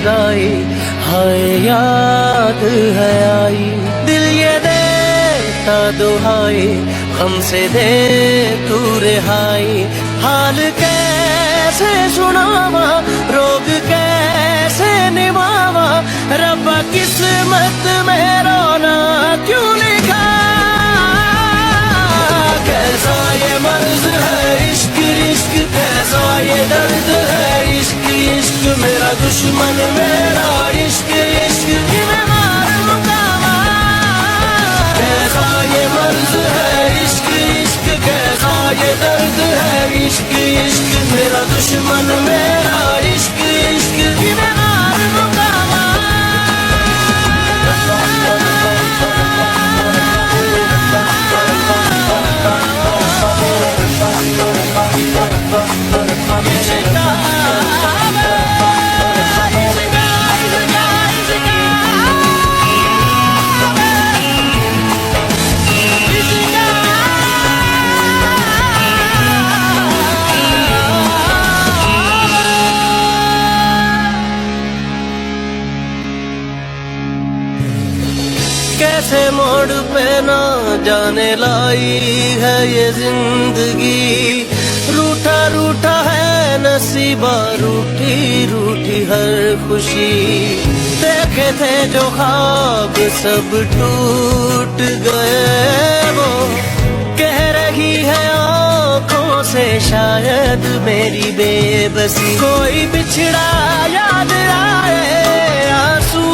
मुस्कुराई, हाय याद है आई। दिल ये देता दुहाई, हमसे दे तू रिहाई। हाल कैसे सुनावा, रोग कैसे निभावा, रब्बा किस्मत में रोना क्यों लिखा। कैसा ये मर्ज है इश्क इश्क, कैसा ये दर्द है इश्क इश्क। मेरा दुश्मन मेरा इश्क इश्क की मैं मार लूंगा। कैसा ये मर्ज है इश्क इश्क, कैसा ये दर्द है इश्क इश्क। मेरा दुश्मन मेरा इश्क इश्क की मैं मार लूंगा। कैसे मोड़ पे ना जाने लाई है ये जिंदगी। रूठा रूठा है नसीबा, रूठी रूठी हर खुशी। देखे थे जो ख्वाब सब टूट गए, वो कह रही है आँखों से शायद मेरी बेबसी। कोई बिछड़ा याद आए, आंसू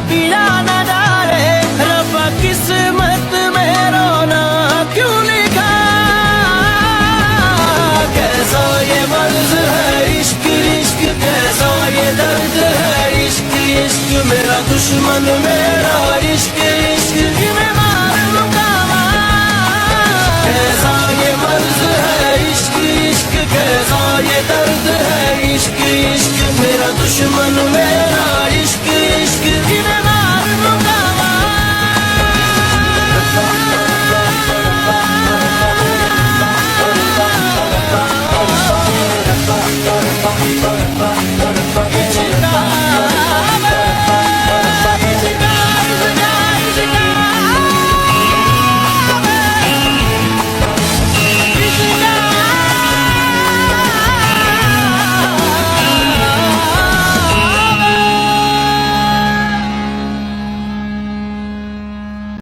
पिया न